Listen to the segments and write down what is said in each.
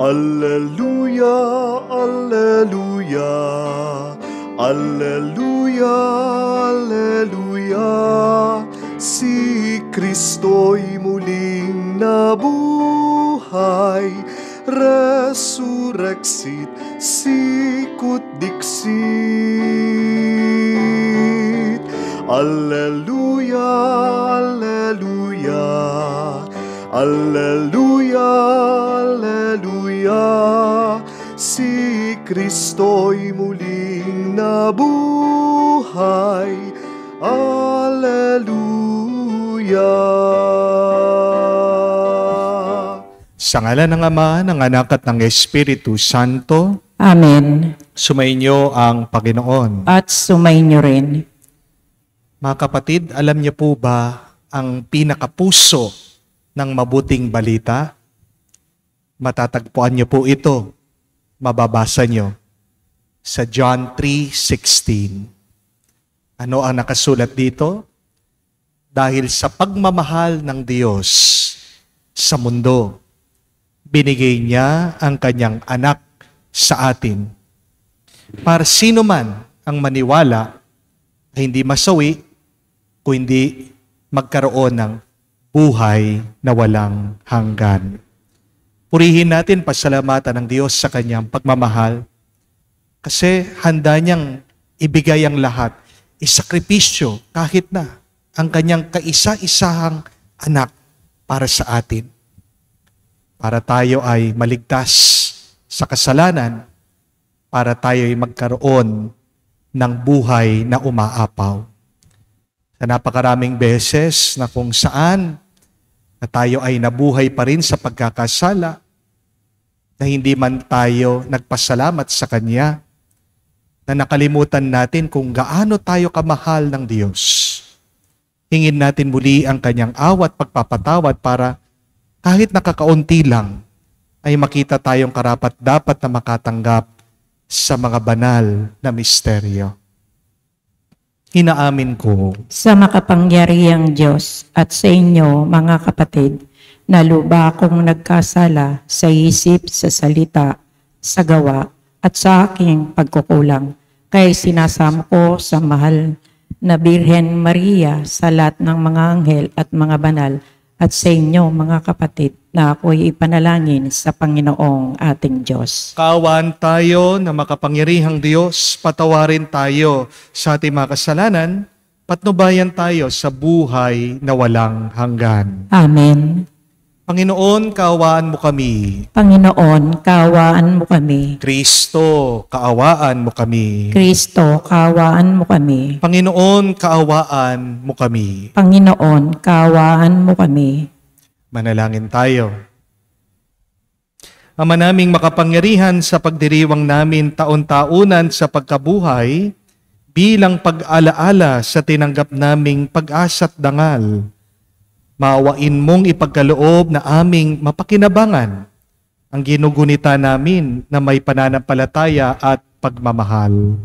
Alleluia, Alleluia, Alleluia, Alleluia. Si Kristo'y muling nabuhay, resurrexit sicut dixit. Alleluia, Alleluia, Alleluia, Alleluia. Si Kristo'y muling nabuhay, Alleluia. Sa ngalan ng Ama, ng Anak at ng Espiritu Santo. Amen. Sumainyo ang Panginoon. At sumainyo rin. Mga kapatid, alam niyo po ba ang pinakapuso ng mabuting balita? Matatagpuan niyo po ito. Mababasa niyo sa John 3:16. Ano ang nakasulat dito? Dahil sa pagmamahal ng Diyos sa mundo, binigay niya ang kanyang anak sa atin. Para sino man ang maniwala ay hindi masawi, kundi magkaroon ng buhay na walang hanggan. Purihin natin, pasalamatan ng Diyos sa kanyang pagmamahal kasi handa niyang ibigay ang lahat, isakripisyo kahit na ang kanyang kaisa-isahang anak para sa atin. Para tayo ay maligtas sa kasalanan, para tayo ay magkaroon ng buhay na umaapaw. Sa napakaraming beses na kung saan na tayo ay nabuhay pa rin sa pagkakasala, na hindi man tayo nagpasalamat sa Kanya, na nakalimutan natin kung gaano tayo kamahal ng Diyos. Hingin natin muli ang Kanyang awat pagpapatawad para kahit nakakaunti lang ay makita tayong karapat-dapat na makatanggap sa mga banal na misteryo. Inaamin ko Sa makapangyarihang Diyos at sa inyo, mga kapatid, na luba akong nagkasala sa isip, sa salita, sa gawa, at sa aking pagkukulang. Kaya sinasamo ko sa mahal na Birhen Maria, sa lahat ng mga anghel at mga banal, at sa inyo, mga kapatid, na ako'y ipanalangin sa Panginoong ating Diyos. kaawaan tayo na makapangyarihang Diyos, patawarin tayo sa ating mga kasalanan, patnubayan tayo sa buhay na walang hanggan. Amen. Panginoon, kaawaan mo kami. Panginoon, kaawaan mo kami. Kristo, kaawaan mo kami. Kristo, kaawaan mo kami. Panginoon, kaawaan mo kami. Panginoon, kaawaan mo kami. Manalangin tayo. Ama naming makapangyarihan, sa pagdiriwang namin taon-taunan sa pagkabuhay, bilang pag-alaala sa tinanggap naming pag-asa't dangal, maawain mong ipagkaloob na aming mapakinabangan ang ginugunita namin na may pananampalataya at pagmamahal.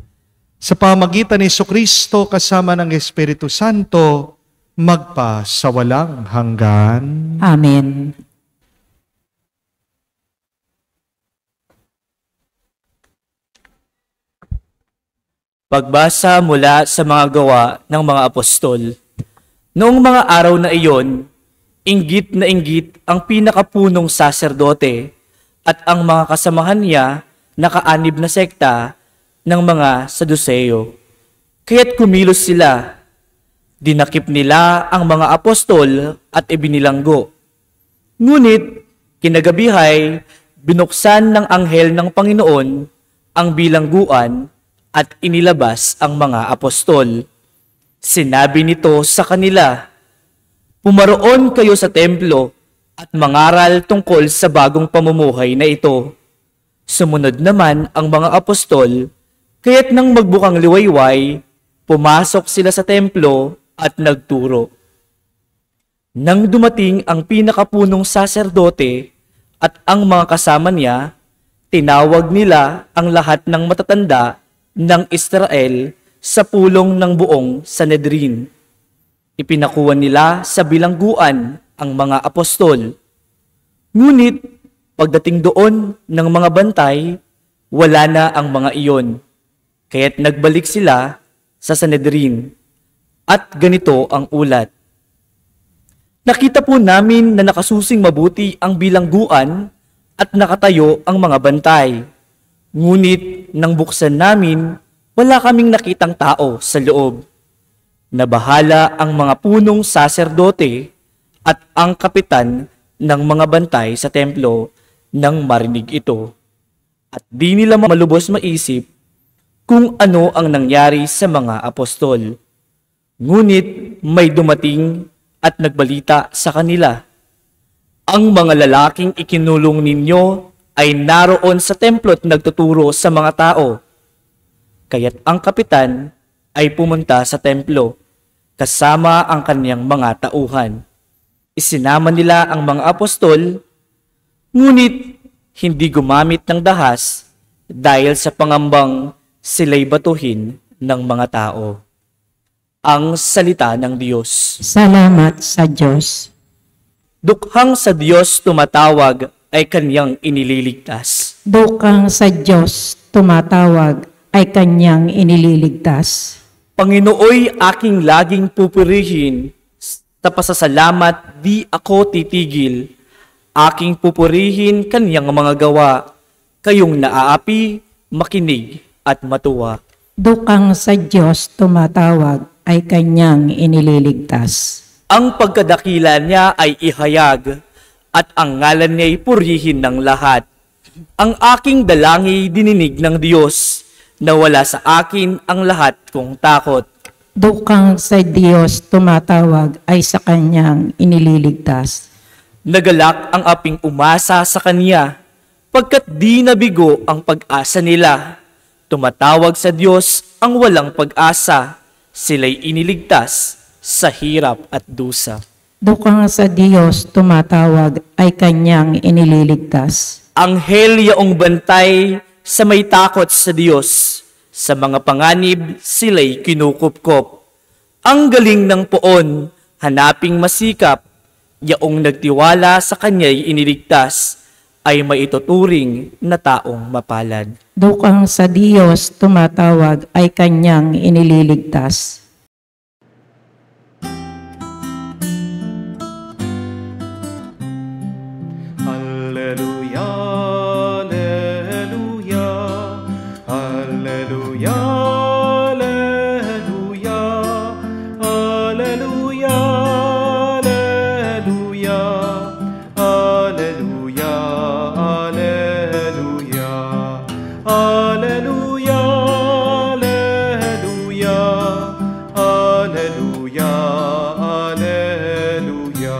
Sa pamagitan ni Jesucristo kasama ng Espiritu Santo, magpa sa walang hanggan. Amen. Pagbasa mula sa mga gawa ng mga apostol. Noong mga araw na iyon, inggit na inggit ang pinakapunong saserdote at ang mga kasamahan niya na kaanib na sekta ng mga Saduceo. Kaya't kumilos sila. Dinakip nila ang mga apostol at ibinilanggo. Ngunit, kinagabihay, binuksan ng anghel ng Panginoon ang bilangguan at inilabas ang mga apostol. Sinabi nito sa kanila, "Pumaroon kayo sa templo at mangaral tungkol sa bagong pamumuhay na ito." Sumunod naman ang mga apostol, kaya't nang magbukang liwayway, pumasok sila sa templo at nagturo. Nang dumating ang pinakapunong saserdote at ang mga kasama niya, tinawag nila ang lahat ng matatanda ng Israel sa pulong ng buong Sanhedrin. Ipinakuha nila sa bilangguan ang mga apostol. Ngunit Pagdating doon ng mga bantay, wala na ang mga iyon. Kaya't nagbalik sila sa Sanhedrin. At ganito ang ulat. Nakita po namin na nakasusing mabuti ang bilangguan at nakatayo ang mga bantay. Ngunit nang buksan namin, wala kaming nakitang tao sa loob. Nabahala ang mga punong saserdote at ang kapitan ng mga bantay sa templo nang marinig ito. At di nila malubos maisip kung ano ang nangyari sa mga apostol. Ngunit may dumating at nagbalita sa kanila. Ang mga lalaking ikinulong ninyo ay naroon sa templo at nagtuturo sa mga tao. Kaya't ang kapitan ay pumunta sa templo kasama ang kaniyang mga tauhan. Isinama nila ang mga apostol, ngunit hindi gumamit ng dahas dahil sa pangambang sila'y batuhin ng mga tao. Ang salita ng Diyos. Salamat sa Diyos. Dukhang sa Diyos tumatawag ay kaniyang inililigtas. Dukang sa Diyos tumatawag ay kanyang inililigtas. Panginooy aking laging pupurihin, sa pasasalamat di ako titigil. Aking pupurihin kaniyang mga gawa, kayong naaapi, makinig at matuwa. Dukang sa Diyos tumatawag ay kanyang inililigtas. Ang pagkadakila niya ay ihayag, at ang ngalan niya ay purihin ng lahat. Ang aking dalangi dininig ng Diyos, na wala sa akin ang lahat kong takot. Dukang sa Diyos tumatawag ay sa kanyang inililigtas. Nagalak ang aping umasa sa Kanya, pagkat di nabigo ang pag-asa nila. Tumatawag sa Diyos ang walang pag-asa, sila'y iniligtas sa hirap at dusa. Dukang sa Diyos tumatawag ay kanyang inililigtas. Anghel yaong bantay sa may takot sa Diyos, sa mga panganib sila'y kinukupkop. Ang galing ng poon, hanaping masikap, yaong nagtiwala sa Kanya'y iniligtas, ay maituturing na taong mapalad. Dukang sa Diyos tumatawag ay kanyang inililigtas. Alleluia, alleluia, alleluia, alleluia, alleluia, alleluia, alleluia, alleluia, alleluia, alleluia, alleluia, alleluia.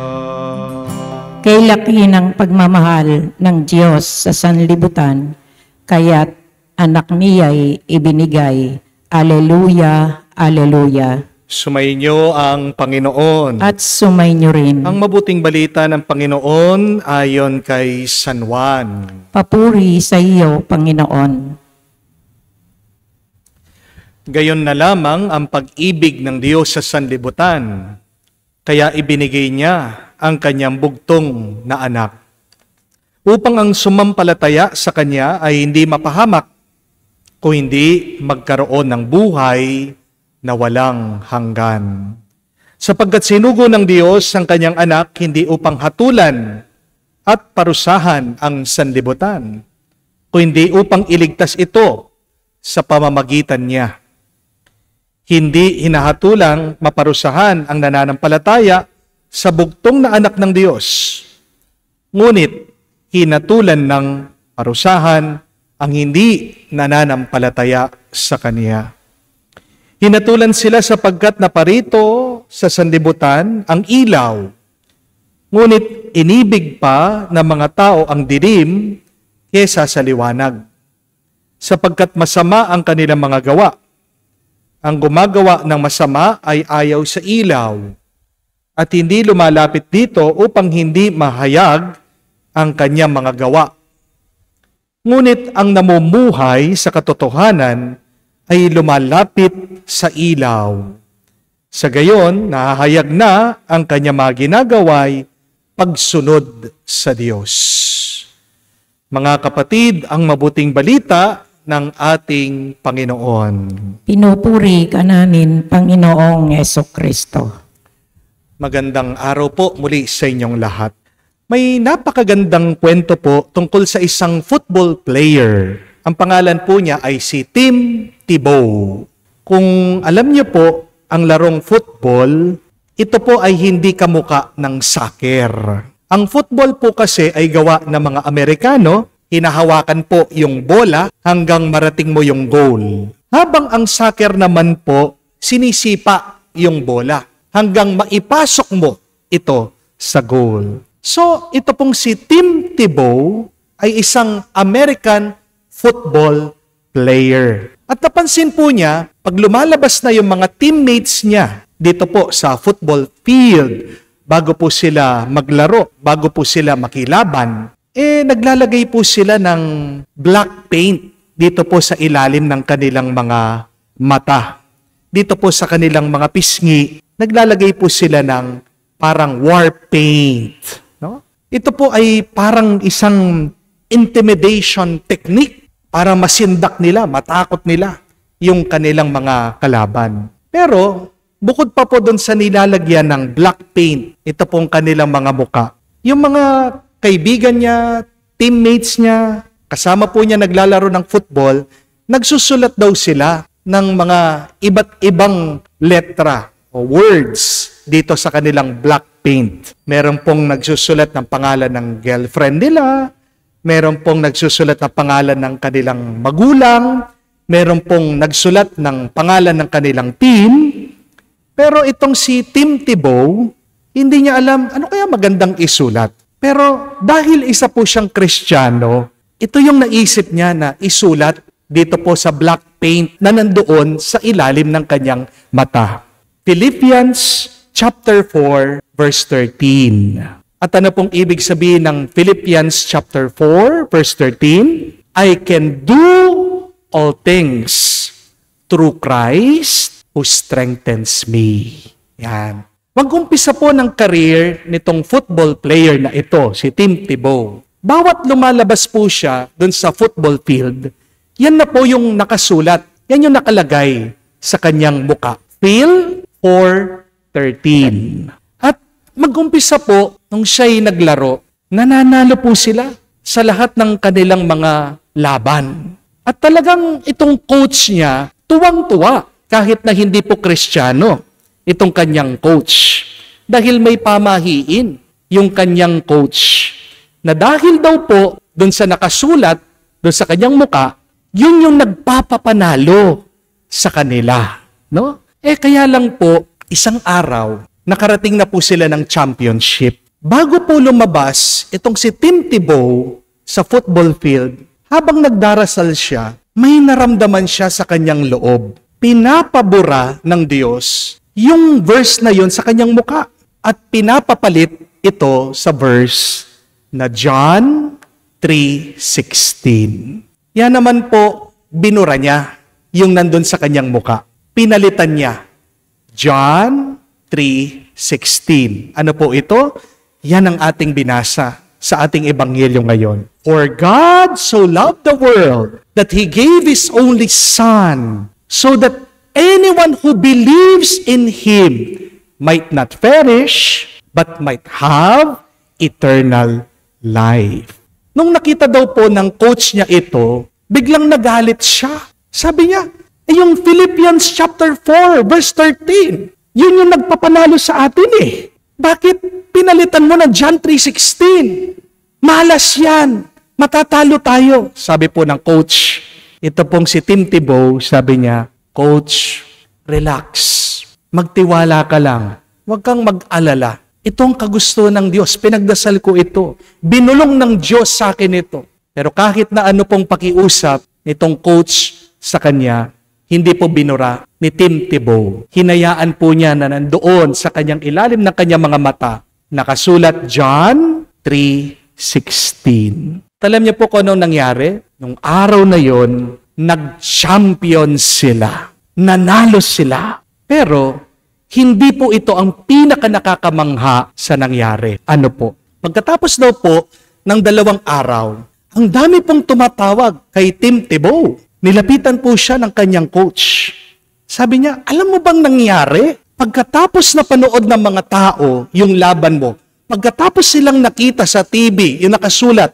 Kay laki ng pagmamahal ng Diyos sa sanlibutan, kaya't anak niya'y ibinigay. Alleluia, alleluia. Sumainyo ang Panginoon. At sumainyo rin. Ang mabuting balita ng Panginoon ayon kay San Juan. Papuri sa iyo, Panginoon. Gayon na lamang ang pag-ibig ng Diyos sa sanlibutan, kaya ibinigay niya ang kanyang bugtong na anak, upang ang sumampalataya sa kanya ay hindi mapahamak, kung hindi magkaroon ng buhay na walang hanggan. Sapagkat sinugo ng Diyos ang kanyang anak hindi upang hatulan at parusahan ang sanlibutan, kundi upang iligtas ito sa pamamagitan niya. Hindi hinahatulang maparusahan ang nananampalataya sa bugtong na anak ng Diyos, ngunit hinatulan ng parusahan ang hindi nananampalataya sa Kanya. Hinatulan sila sapagkat naparito sa sanlibutan ang ilaw, ngunit inibig pa ng mga tao ang dilim kesa sa liwanag, sapagkat masama ang kanilang mga gawa. Ang gumagawa ng masama ay ayaw sa ilaw, at hindi lumalapit dito upang hindi mahayag ang kanyang mga gawa. Ngunit ang namumuhay sa katotohanan ay lumalapit sa ilaw. Sa gayon, nahahayag na ang kanyang mga ginagaway pagsunod sa Diyos. Mga kapatid, ang mabuting balita ng ating Panginoon. Pinupuri ka namin, Panginoong Jesucristo. Magandang araw po muli sa inyong lahat. May napakagandang kwento po tungkol sa isang football player. Ang pangalan po niya ay si Tim Tebow. Kung alam niyo po, ang larong football, ito po ay hindi kamuka ng soccer. Ang football po kasi ay gawa ng mga Amerikano, hinahawakan po yung bola hanggang marating mo yung goal. Habang ang soccer naman po, sinisipa yung bola hanggang maipasok mo ito sa goal. So, ito pong si Tim Tebow ay isang American football player. At napansin po niya, pag lumalabas na yung mga teammates niya dito po sa football field, bago po sila maglaro, bago po sila makilaban, naglalagay po sila ng black paint dito po sa ilalim ng kanilang mga mata. Dito po sa kanilang mga pisngi, naglalagay po sila ng parang war paint. No? Ito po ay parang isang intimidation technique para masindak nila, matakot nila yung kanilang mga kalaban. Pero, bukod pa po doon sa nilalagyan ng black paint, ito pong kanilang mga muka. Yung mga kaibigan niya, teammates niya, kasama po niya naglalaro ng football, nagsusulat daw sila ng mga iba't ibang letra o words dito sa kanilang black paint. Meron pong nagsusulat ng pangalan ng girlfriend nila, meron pong nagsusulat ng pangalan ng kanilang magulang, meron pong nagsulat ng pangalan ng kanilang team. Pero itong si Tim Tebow, hindi niya alam ano kaya magandang isulat. Pero dahil isa po siyang Kristiyano, ito yung naisip niya na isulat dito po sa black paint na nandoon sa ilalim ng kanyang mata. Philippians chapter 4 verse 13. At ano pong ibig sabihin ng Philippians chapter 4 verse 13? I can do all things through Christ who strengthens me. Yan. Mag-umpisa po ng career nitong football player na ito, si Tim Tebow. Bawat lumalabas po siya dun sa football field, yan na po yung nakasulat, yan yung nakalagay sa kanyang muka. Phil 4:13. At mag-umpisa po, nung siya'y naglaro, nananalo po sila sa lahat ng kanilang mga laban. At talagang itong coach niya, tuwang-tuwa kahit na hindi po Kristiyano itong kanyang coach. Dahil may pamahiin yung kanyang coach na dahil daw po dun sa nakasulat, dun sa kanyang muka, yun yung nagpapapanalo sa kanila. No? Kaya lang po, isang araw, nakarating na po sila ng championship. Bago po lumabas, itong si Tim Tebow sa football field, habang nagdarasal siya, may naramdaman siya sa kanyang loob. Pinapabura ng Diyos yung verse na yon sa kanyang muka at pinapapalit ito sa verse na John 3:16. Yan naman po, binura niya yung nandun sa kanyang muka. Pinalitan niya. John 3:16. Ano po ito? Yan ang ating binasa sa ating ebanghelyo ngayon. For God so loved the world that He gave His only Son, so that anyone who believes in Him might not perish, but might have eternal life. Nung nakita daw po ng coach niya ito, biglang nagalit siya. Sabi niya, yung Philippians chapter 4, verse 13, yun yung nagpapanalo sa atin eh. Bakit pinalitan mo na John 3:16? Malas yan. Matatalo tayo. Sabi po ng coach. Ito pong si Tim Tebow, sabi niya, Coach, relax. Magtiwala ka lang. Huwag kang mag-alala. Ito ang kagustuhan ng Diyos. Pinagdasal ko ito. Binulong ng Diyos sa akin ito. Pero kahit na ano pong pakiusap nitong coach sa kanya, hindi po binura ni Tim Tebow. Hinayaan po niya na nandoon sa kanyang ilalim ng kanyang mga mata, nakasulat John 3:16. Alam niyo po kung anong nangyari? Nung araw na yon, nag-champion sila. Nanalo sila. Pero, hindi po ito ang pinaka-nakakamangha sa nangyari. Ano po? Pagkatapos daw po ng 2 araw, ang ang dami pong tumatawag kay Tim Tebow. Nilapitan po siya ng kanyang coach. Sabi niya, alam mo bang nangyari? Pagkatapos na panood ng mga tao yung laban mo, pagkatapos silang nakita sa TV, yung nakasulat,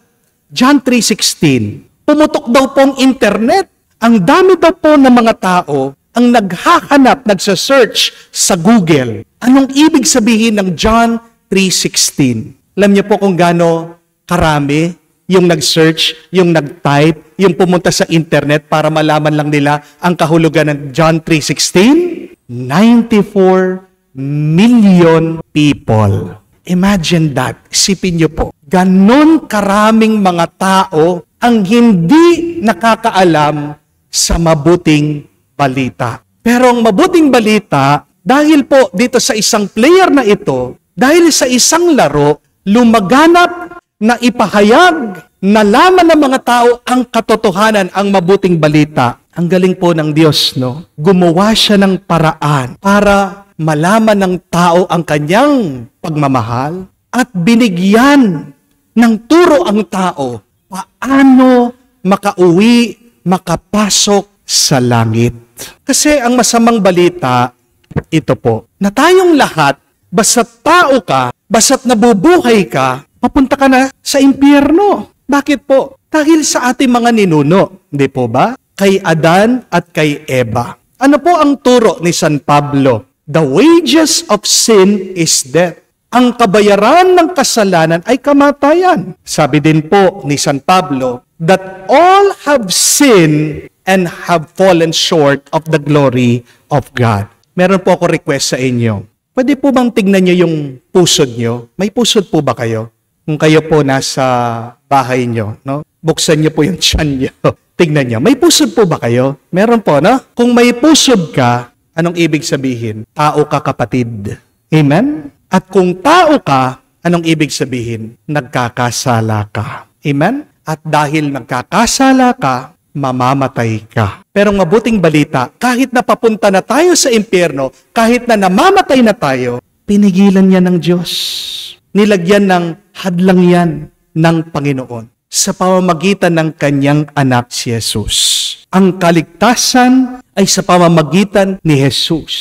John 3:16, pumutok daw pong internet. Ang dami daw po ng mga tao ang naghahanap, nagsa-search sa Google. Anong ibig sabihin ng John 3:16? Alam niyo po kung gaano karami yung nag-search, yung nag-type, yung pumunta sa internet para malaman lang nila ang kahulugan ng John 3:16? 94 million people. Imagine that. Isipin niyo po. Ganon karaming mga tao ang hindi nakakaalam sa mabuting balita. Pero ang mabuting balita, dahil po dito sa isang player na ito, dahil sa isang laro, lumaganap na ipahayag, nalaman ng mga tao ang katotohanan, ang mabuting balita. Ang galing po ng Diyos, no? Gumawa siya ng paraan para malaman ng tao ang kanyang pagmamahal at binigyan ng turo ang tao paano makauwi, makapasok sa langit. Kasi ang masamang balita, ito po, na tayong lahat, basta't tao ka, basta't nabubuhay ka, papunta ka na sa impyerno. Bakit po? Dahil sa ating mga ninuno, hindi po ba? Kay Adan at kay Eva. Ano po ang turo ni San Pablo? The wages of sin is death. Ang kabayaran ng kasalanan ay kamatayan. Sabi din po ni San Pablo, that all have sinned and have fallen short of the glory of God. Meron po ako request sa inyo. Pwede po bang tignan nyo yung pusod nyo? May pusod po ba kayo? Kung kayo po nasa bahay nyo, no? Buksan nyo po yung tiyan nyo. Tignan nyo. May pusod po ba kayo? Meron po, no? Kung may pusod ka, anong ibig sabihin? Tao ka, kapatid. Amen? At kung tao ka, anong ibig sabihin? Nagkakasala ka. Amen? At dahil nagkakasala ka, mamamatay ka. Pero ang mabuting balita, kahit na papunta na tayo sa impyerno, kahit na namamatay na tayo, pinigilan niya ng Diyos. Nilagyan ng hadlang yan ng Panginoon sa pamamagitan ng kanyang anak si Jesus. Ang kaligtasan ay sa pamamagitan ni Jesus.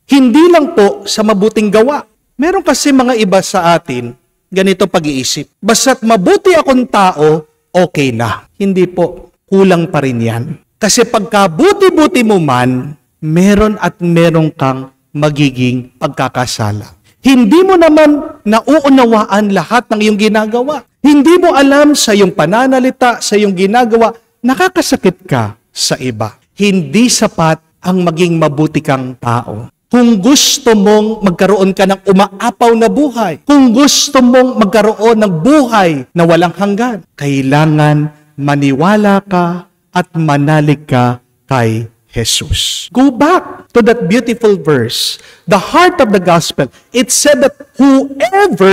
Hindi lang po sa mabuting gawa. Meron kasi mga iba sa atin, ganito pag-iisip. Basta't mabuti akong tao, okay na. Hindi po. Kulang pa rin yan. Kasi pagka buti-buti mo man, meron at meron kang magiging pagkakasala. Hindi mo naman nauunawaan lahat ng iyong ginagawa. Hindi mo alam sa iyong pananalita, sa iyong ginagawa, nakakasakit ka sa iba. Hindi sapat ang maging mabuti kang tao. Kung gusto mong magkaroon ka ng umaapaw na buhay, kung gusto mong magkaroon ng buhay na walang hanggan, kailangan maniwala ka at manalig ka kay Jesus. Go back to that beautiful verse, the heart of the gospel. It said that whoever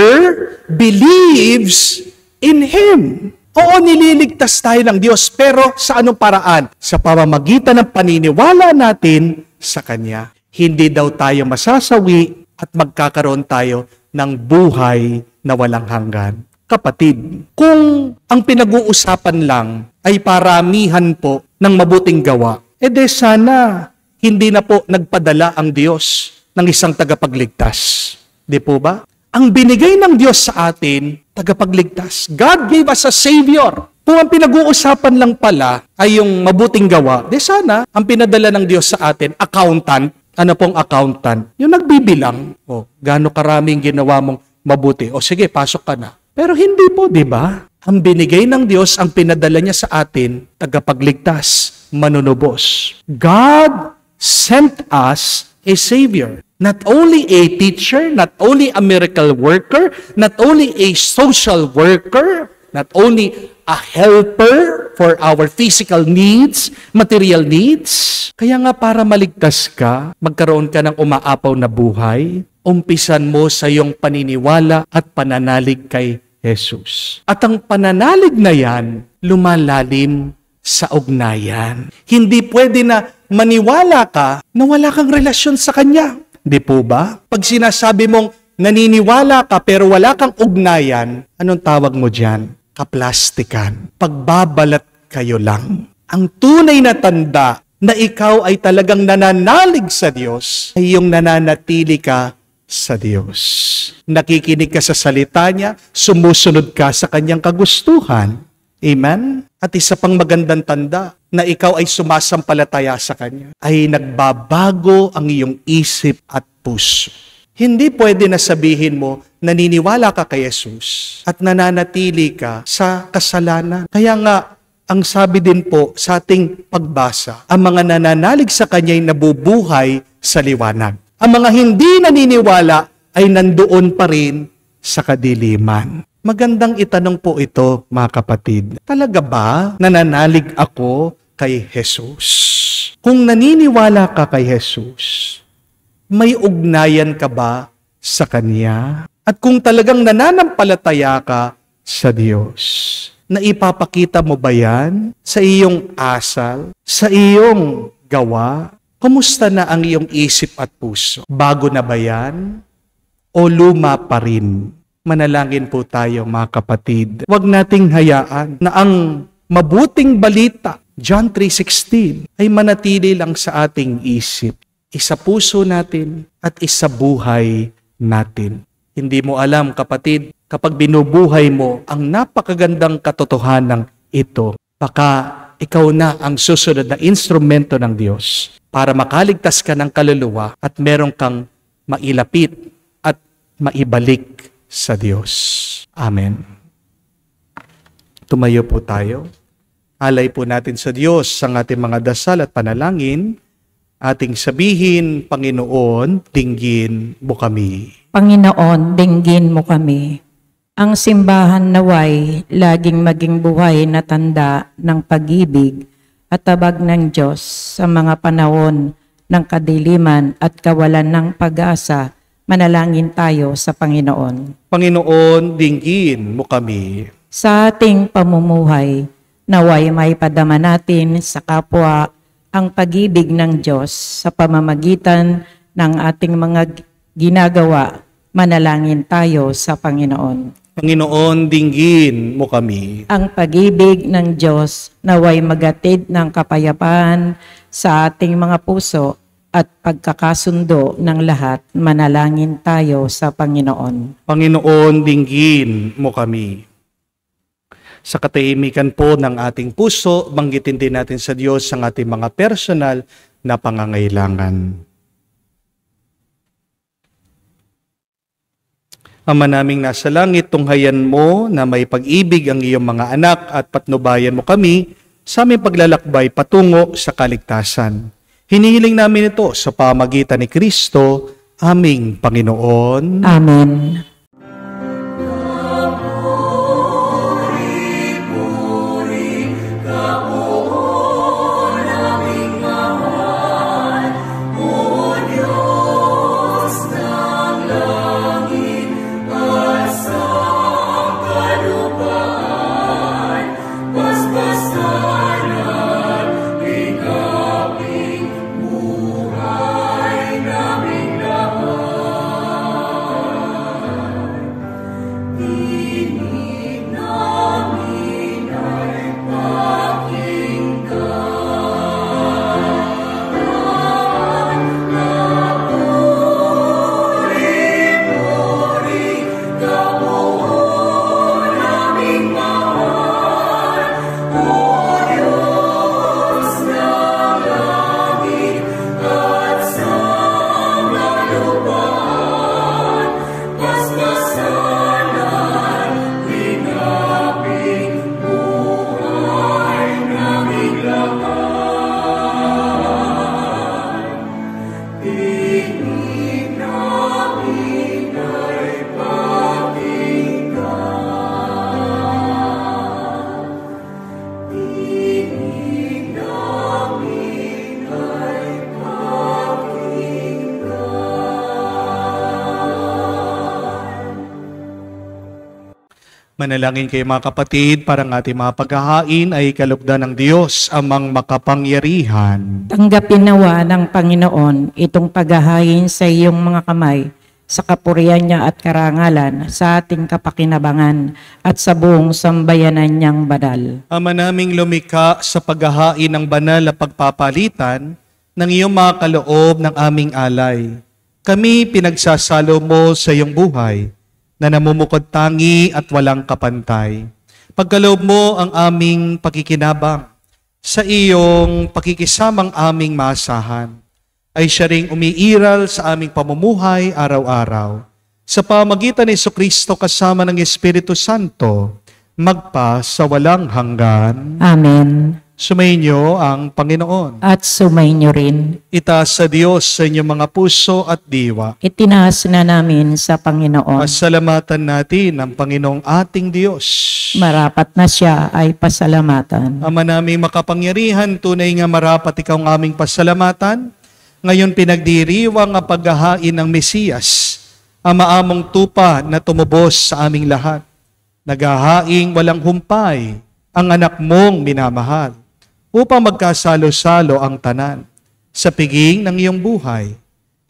believes in Him. Oo, nililigtas tayo ng Diyos, pero sa anong paraan? Sa pamamagitan ng paniniwala natin sa Kanya. Hindi daw tayo masasawi at magkakaroon tayo ng buhay na walang hanggan. Kapatid, kung ang pinag-uusapan lang ay paramihan po ng mabuting gawa, edi sana hindi na po nagpadala ang Diyos ng isang tagapagligtas. Di po ba? Ang binigay ng Diyos sa atin, tagapagligtas. God gave us a Savior. Kung ang pinag-uusapan lang pala ay yung mabuting gawa, di sana ang pinadala ng Diyos sa atin, accountant. Ano pong accountant? Yung nagbibilang. O, gaano karaming ginawa mong mabuti. O sige, pasok ka na. Pero hindi po, di ba? Ang binigay ng Diyos, ang pinadala niya sa atin, tagapagligtas, manunubos. God sent us a Savior. Not only a teacher, not only a miracle worker, not only a social worker, not only a helper for our physical needs, material needs. Kaya nga para maligtas ka, magkaroon ka ng umaapaw na buhay, umpisan mo sa iyong paniniwala at pananalig kay Jesus. At ang pananalig na yan, lumalalim sa ugnayan. Hindi pwede na maniwala ka na wala kang relasyon sa Kanya. Di po ba? Pag sinasabi mong naniniwala ka pero wala kang ugnayan, anong tawag mo dyan? kaplastikan. Pagbabalat kayo lang. Ang tunay na tanda na ikaw ay talagang nananalig sa Diyos ay yung nananatili ka sa Diyos. Nakikinig ka sa salita niya, sumusunod ka sa kanyang kagustuhan. Amen? At isa pang magandang tanda na ikaw ay sumasampalataya sa kanya, ay nagbabago ang iyong isip at puso. Hindi pwede na sabihin mo, naniniwala ka kay Jesus at nananatili ka sa kasalanan. Kaya nga, ang sabi din po sa ating pagbasa, ang mga nananalig sa kanya ay nabubuhay sa liwanag. Ang mga hindi naniniwala ay nandoon pa rin sa kadiliman. Magandang itanong po ito, mga kapatid. Talaga ba nananalig ako kay Jesus? Kung naniniwala ka kay Jesus, may ugnayan ka ba sa Kanya? At kung talagang nananampalataya ka sa Diyos, naipapakita mo ba yan sa iyong asal, sa iyong gawa? Kumusta na ang iyong isip at puso? Bago na ba yan? O luma pa rin? Manalangin po tayo, mga kapatid. Huwag nating hayaan na ang mabuting balita, John 3:16, ay manatili lang sa ating isip, isa puso natin at isa buhay natin. Hindi mo alam, kapatid, kapag binubuhay mo ang napakagandang katotohanan ito, baka ikaw na ang susunod na instrumento ng Diyos para makaligtas ka ng kaluluwa at meron kang mailapit at maibalik sa Diyos. Amen. Tumayo po tayo. Alay po natin sa Diyos ang ating mga dasal at panalangin. Ating sabihin, Panginoon, dinggin mo kami. Panginoon, dinggin mo kami. Ang simbahan naway laging maging buhay na tanda ng pag-ibig at tabag ng Diyos sa mga panahon ng kadiliman at kawalan ng pag-asa. Manalangin tayo sa Panginoon. Panginoon, dinggin mo kami. Sa ating pamumuhay, naway may padama natin sa kapwa ang pag-ibig ng Diyos sa pamamagitan ng ating mga ginagawa. Manalangin tayo sa Panginoon. Panginoon, dinggin mo kami. Ang pag-ibig ng Diyos naway magatid ng kapayapaan sa ating mga puso at pagkakasundo ng lahat. Manalangin tayo sa Panginoon. Panginoon, dinggin mo kami. Sa katahimikan po ng ating puso, banggitin din natin sa Diyos ang ating mga personal na pangangailangan. Ama naming nasa langit, tunghayan mo na may pag-ibig ang iyong mga anak at patnubayan mo kami sa aming paglalakbay patungo sa kaligtasan. Hinihiling namin ito sa pamagitan ni Kristo, aming Panginoon. Amen. Manalangin kayo mga kapatid, para ang ating mga paghahain ay kalugdan ng Diyos amang makapangyarihan. Tanggapin nawa ng Panginoon itong paghahain sa iyong mga kamay sa kapurihan niya at karangalan, sa ating kapakinabangan at sa buong sambayanan niyang banal. Ama naming lumikha sa paghahain ng banal na pagpapalitan ng iyong mga kaloob ng aming alay. Kami pinagsasalo mo sa iyong buhay na namumukod tangi at walang kapantay. Pagkaloob mo ang aming pakikinabang sa iyong pakikisamang aming maasahan, ay siya ring umiiral sa aming pamumuhay araw-araw. Sa pamagitan ni Jesucristo kasama ng Espiritu Santo, magpa sa walang hanggan. Amen. Sumainyo ang Panginoon. At sumainyo rin. Itaas sa Diyos sa inyong mga puso at diwa. Itinaas na namin sa Panginoon. Pasalamatan natin ang Panginoong ating Diyos. Marapat na siya ay pasalamatan. Ama naming makapangyarihan, tunay nga marapat ikaw ang aming pasalamatan. Ngayon pinagdiriwang ang paghahain ng Mesiyas, ang maamong tupa na tumubos sa aming lahat. Naghahaing walang humpay ang anak mong minamahal, upang magkasalo-salo ang tanan sa piging ng iyong buhay.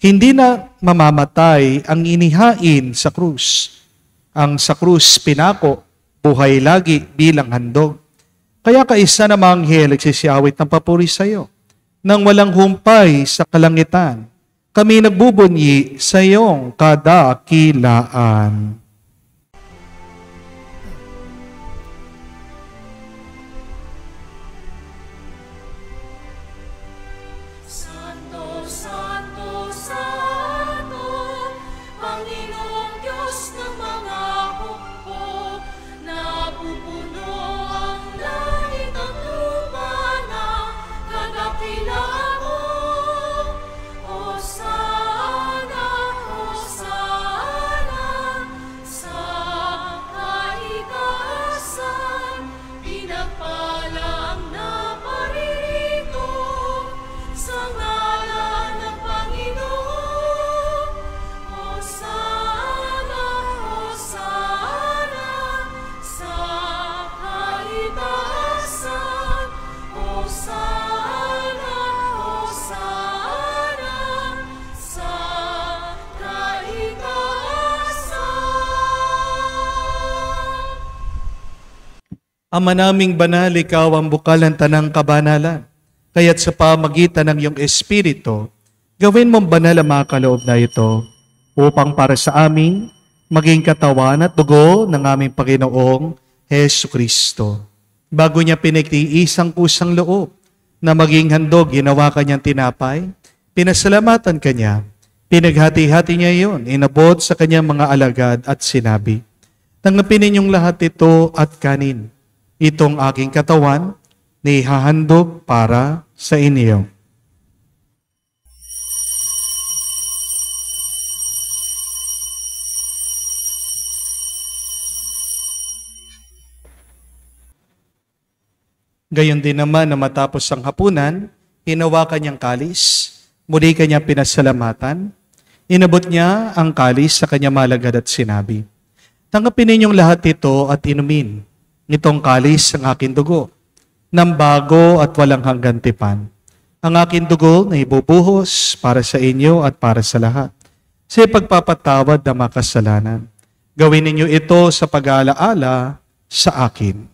Hindi na mamamatay ang inihain sa krus. Ang sa krus pinako, buhay lagi bilang handog. Kaya kaisa na mga anghel nagsisiyawit ng papuri sa iyo. Nang walang humpay sa kalangitan, kami nagbubunyi sa iyong kadakilaan. Santo, Santo, Santo, Panginoong Diyos ng mga hukbo, napupuno ang langit at lupa na kadakilaan mo. Hosana, Hosana, sa kaitaasan, pinagpala ang naparirito sa ngalan ng Panginoon. Hosana, Hosana, sa kaitaasan. Hosana, Hosana, sa kaitaasan. Ama naming banal, ikaw ang bukal ng tanang kabanalan. Kaya't sa pamagitan ng iyong Espiritu, gawin mong banal ang mga kaloob na ito upang para sa amin maging katawan at dugo ng aming Panginoong Jesucristo. Bago niya pinagtiis ang kusang loob na maging handog, ginawa kanyang tinapay, pinasalamatan kanya, pinaghati-hati niya iyon, inabot sa kanyang mga alagad at sinabi, "Tanggapin ninyong lahat ito at kanin. Itong aking katawan na ihahandog para sa inyo." Gayon din naman na matapos ang hapunan, hinawakan niyang kalis, muli kanyang pinasalamatan, inabot niya ang kalis sa kanyang malagad at sinabi, "Tanggapin ninyong lahat ito at inumin. Itong kalis ang aking dugo, ng bago at walang hanggan tipan. Ang aking dugo na ibubuhos para sa inyo at para sa lahat, sa pagpapatawad ng mga kasalanan. Gawin ninyo ito sa pag-aalaala sa akin."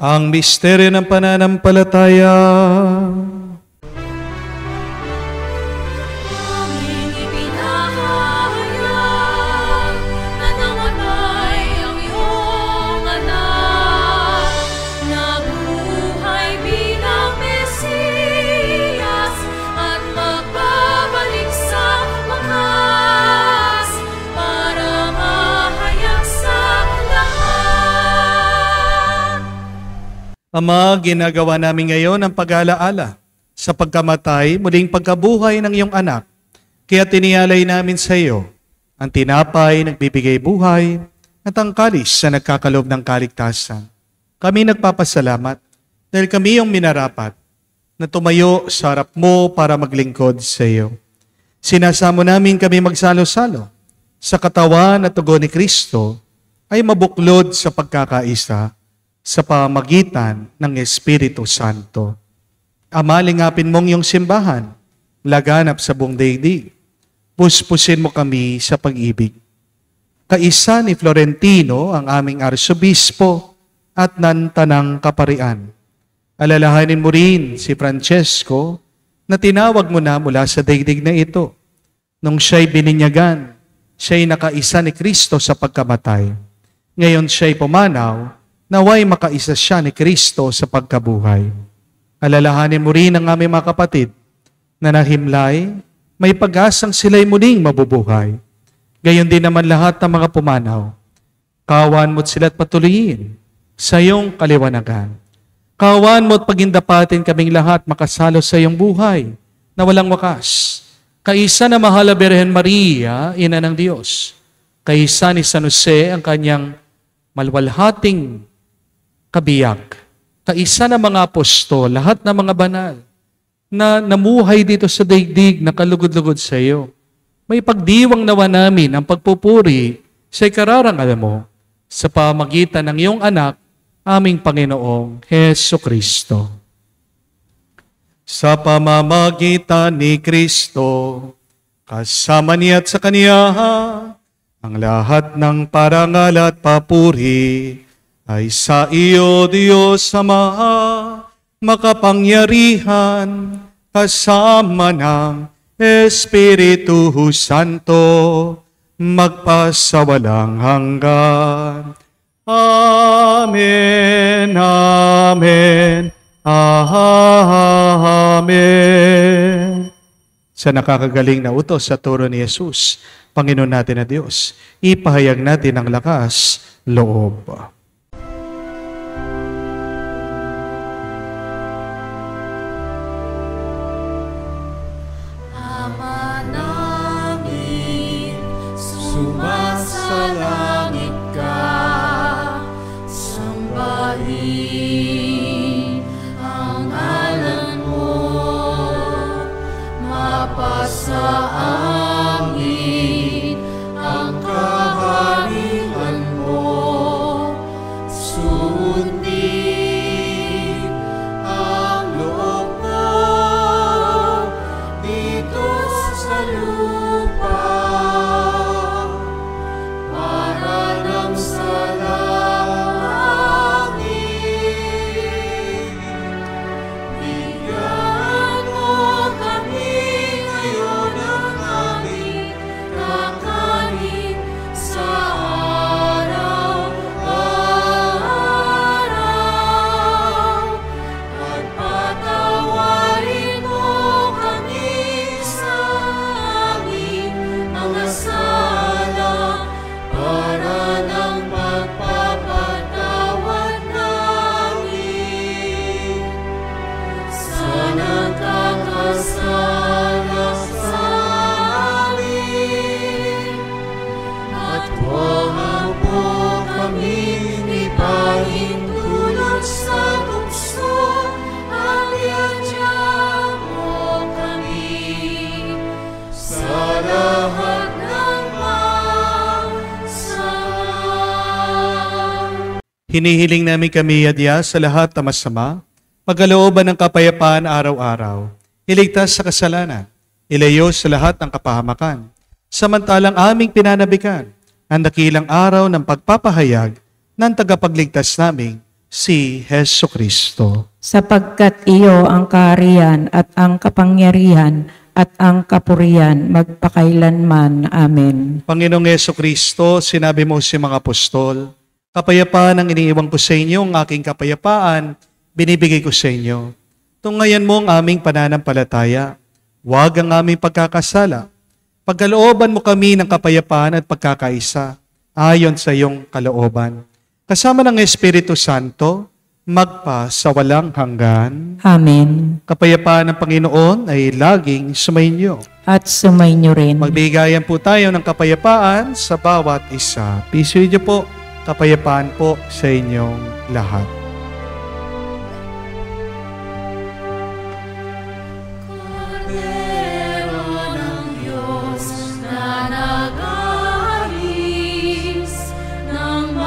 Ang misteryo ng pananampalataya. Aming ipinahayag na namatay ang iyong anak, nabuhay bilang Mesiyas at magbabalik sa wakas para mahayag sa lahat. Ama, ginagawa namin ngayon ang pag-alaala sa pagkamatay, muling pagkabuhay ng iyong anak. Kaya tinialay namin sa iyo ang tinapay nagbibigay buhay at ang kalis na nagkakalob ng kaligtasan. Kami nagpapasalamat dahil kami yung minarapat na tumayo sa harap mo para maglingkod sa iyo. Sinasamo namin kami magsalo-salo sa katawan at tugo ni Kristo ay mabuklod sa pagkakaisa sa pamagitan ng Espiritu Santo. Amalingapin mong iyong simbahan, laganap sa buong daigdig. Puspusin mo kami sa pag-ibig. Kaisa ni Florentino, ang aming arsobispo at ng Tanang Kaparian. Alalahanin mo rin si Francesco na tinawag mo na mula sa daigdig na ito. Nung siya'y bininyagan, siya'y nakaisa ni Kristo sa pagkamatay. Ngayon siya'y pumanaw, naway makaisa siya ni Kristo sa pagkabuhay. Alalahanin mo rin ang aming mga kapatid na nahimlay, may pag-asang sila'y muling mabubuhay. Gayon din naman lahat ng mga pumanaw. Kawan mo't sila't patuloyin sa iyong kaliwanagan. Kawan mo't pagindapatin kaming lahat makasalo sa iyong buhay na walang wakas. Kaisa na mahal na Birhen Maria, Ina ng Diyos. Kaisa ni San Jose, ang kanyang malwalhating kabiyag. Kaisa na mga apostol, lahat ng mga banal na namuhay dito sa daigdig na kalugod-lugod sa iyo. May pagdiwang nawa namin ang pagpupuri sa ikararangal mo sa pamagitan ng iyong anak, aming Panginoong Heso Kristo. Sa pamamagitan ni Kristo, kasama niya at sa Kaniya, ang lahat ng parangal at papuri ay sa iyo, Diyos Ama, makapangyarihan, kasama ng Espiritu Santo, magpasawalang hanggan. Amen, amen, amen. Sa nakakagaling na utos sa turo ni Jesus, Panginoon natin na Diyos, ipahayag natin ang lakas, loob. Ama namin, sumasalangit ka, sambahin ang ngalan mo, mapasa amin ang kaharian mo, sundin ang loob mo dito sa lupa para nang sa langit. Bigyan mo kami ngayon ng aming kakanin sa araw-araw, at patawarin mo kami sa aming mga sala para ng pagpapatawad namin sa nagkakasala sa amin. At huwag mo kaming ipahintulot sa tukso, at iadya mo kami sa lahat ng masama. Hinihiling namin kami, Adya, sa lahat na masama, pagkalooban ng kapayapaan araw-araw, iligtas sa kasalanan, ilayo sa lahat ng kapahamakan, samantalang aming pinanabikan ang dakilang araw ng pagpapahayag ng tagapagligtas naming si Heso Kristo. Sapagkat iyo ang kaharian at ang kapangyarihan at ang kapurihan magpakailanman. Amen. Panginoong Heso Kristo, sinabi mo sa mga apostol, kapayapaan ang iniiwan ko sa inyo, ang aking kapayapaan, binibigay ko sa inyo. Tunghayan mo ang aming pananampalataya, huwag ang aming pagkakasala. Pagkalooban mo kami ng kapayapaan at pagkakaisa, ayon sa iyong kalooban. Kasama ng Espiritu Santo, magpa sa walang hanggan. Amen. Kapayapaan ng Panginoon ay laging sumainyo. At sumainyo rin. Magbigayan po tayo ng kapayapaan sa bawat isa. Piso niyo po, kapayapaan po sa inyong lahat. Kordero ng Diyos na nag-aalis ng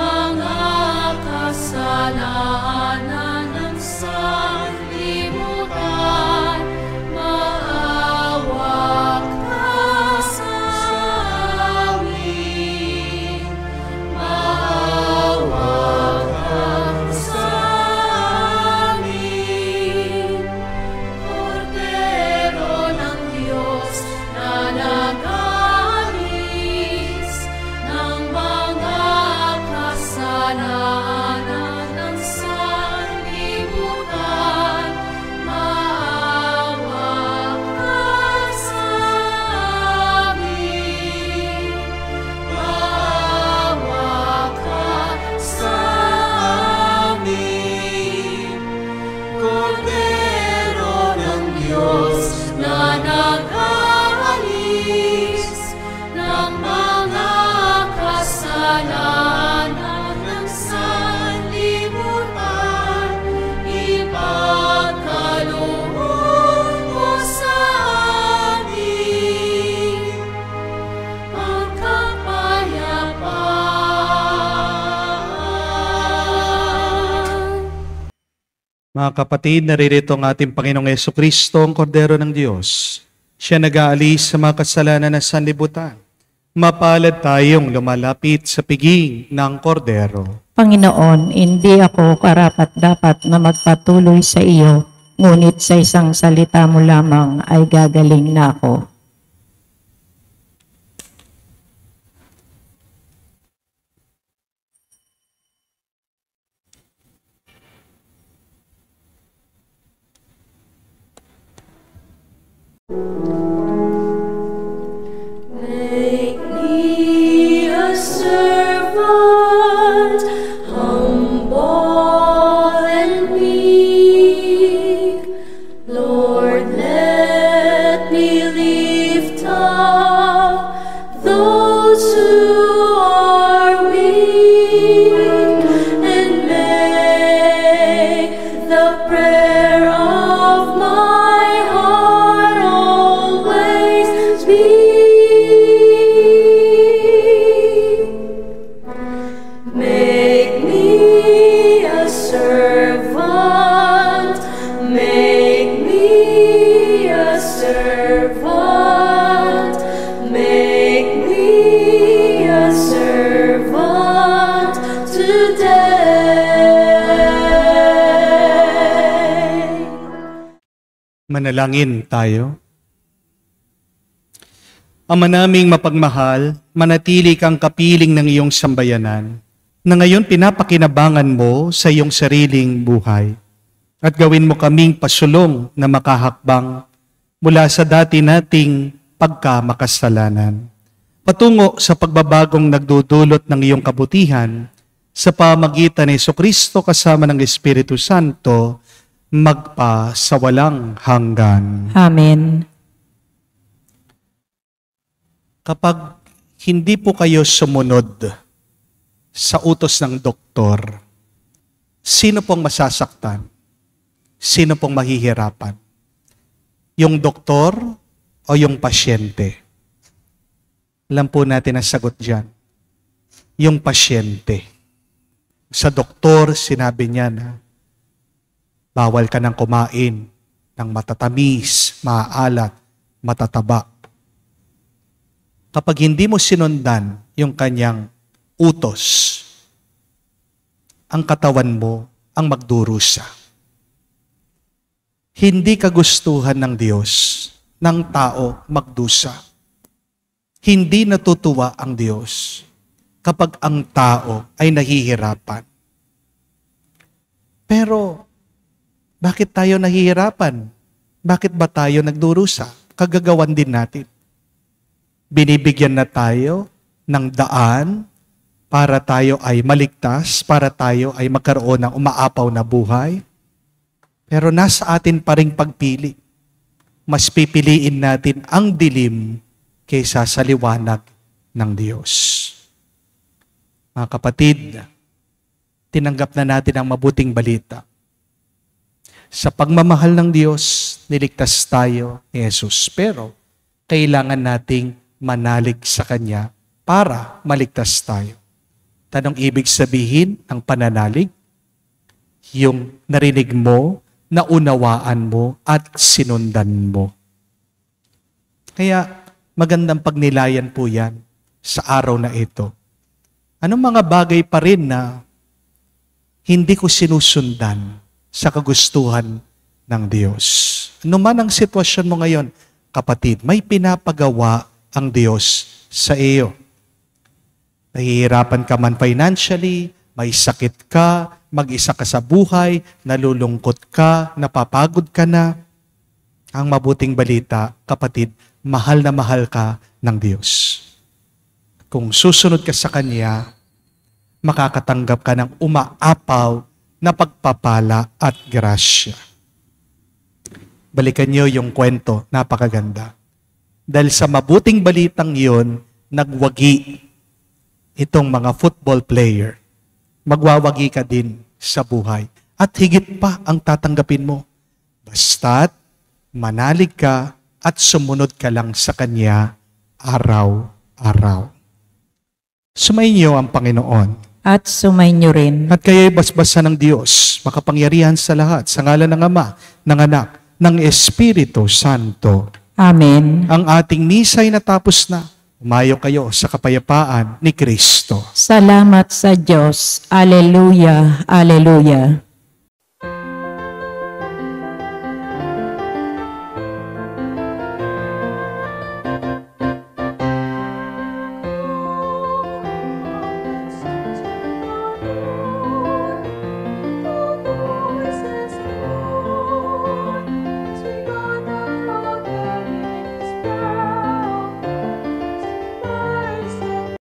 Mga kapatid, naririto ang ating Panginoong Jesucristo, ang Kordero ng Diyos. Siya nag-aalis sa mga kasalanan ng sanlibutan. Mapalad tayong lumalapit sa piging ng Kordero. Panginoon, hindi ako karapat-dapat na magpatuloy sa iyo, ngunit sa isang salita mo lamang ay gagaling na ako. Make me a servant, humble and meek. Lord, let me lift up those who are weak, and make the prayer of my heart always be. Make me a servant, make me a servant, make me a servant today. Manalangin tayo. Ama naming mapagmahal, manatili kang kapiling ng iyong sambayanan, na ngayon pinapakinabangan mo sa iyong sariling buhay. At gawin mo kaming pasulong na makahakbang mula sa dati nating pagkamakasalanan, patungo sa pagbabagong nagdudulot ng iyong kabutihan sa pamagitan ni Jesucristo kasama ng Espiritu Santo, magpa sa walang hanggan. Amen. Kapag hindi po kayo sumunod sa utos ng doktor, sino pong masasaktan? Sino pong mahihirapan? Yung doktor o yung pasyente? Alam po natin ang sagot dyan. Yung pasyente. Sa doktor, sinabi niya na bawal ka nang kumain ng matatamis, maaalat, matataba. Kapag hindi mo sinundan yung kanyang utos, ang katawan mo ang magdurusa. Hindi kagustuhan ng Diyos ng tao magdusa. Hindi natutuwa ang Diyos kapag ang tao ay nahihirapan. Pero, bakit tayo nahihirapan? Bakit ba tayo nagdurusa? Kagagawan din natin. Binibigyan na tayo ng daan para tayo ay maligtas, para tayo ay magkaroon ng umaapaw na buhay. Pero nasa atin pa ring pagpili. Mas pipiliin natin ang dilim kaysa sa liwanag ng Diyos. Mga kapatid, tinanggap na natin ang mabuting balita. Sa pagmamahal ng Diyos, niligtas tayo ni Jesus. Pero kailangan nating manalig sa Kanya para maligtas tayo. Tanong ibig sabihin ng pananalig? Yung narinig mo, naunawaan mo, at sinundan mo. Kaya magandang pagnilayan po yan sa araw na ito. Anong mga bagay pa rin na hindi ko sinusundan sa kagustuhan ng Diyos? Ano man ang sitwasyon mo ngayon, kapatid, may pinapagawa ang Diyos sa iyo. Nahihirapan ka man financially, may sakit ka, mag-isa ka sa buhay, nalulungkot ka, napapagod ka na. Ang mabuting balita, kapatid, mahal na mahal ka ng Diyos. Kung susunod ka sa Kanya, makakatanggap ka ng umaapaw na pagpapala at grasya. Balikan niyo yung kwento, napakaganda. Dahil sa mabuting balitang yon, nagwagi itong mga football player. Magwawagi ka din sa buhay. At higit pa ang tatanggapin mo. Basta't manalig ka at sumunod ka lang sa Kanya araw-araw. Sumainyo ang Panginoon. At sumainyo rin. At kaya'y basbasan ng Diyos, makapangyarihan sa lahat, sa ngalan ng Ama, ng Anak, ng Espiritu Santo. Amen. Ang ating misa'y natapos na. Umayo kayo sa kapayapaan ni Kristo. Salamat sa Diyos. Alleluia, alleluia.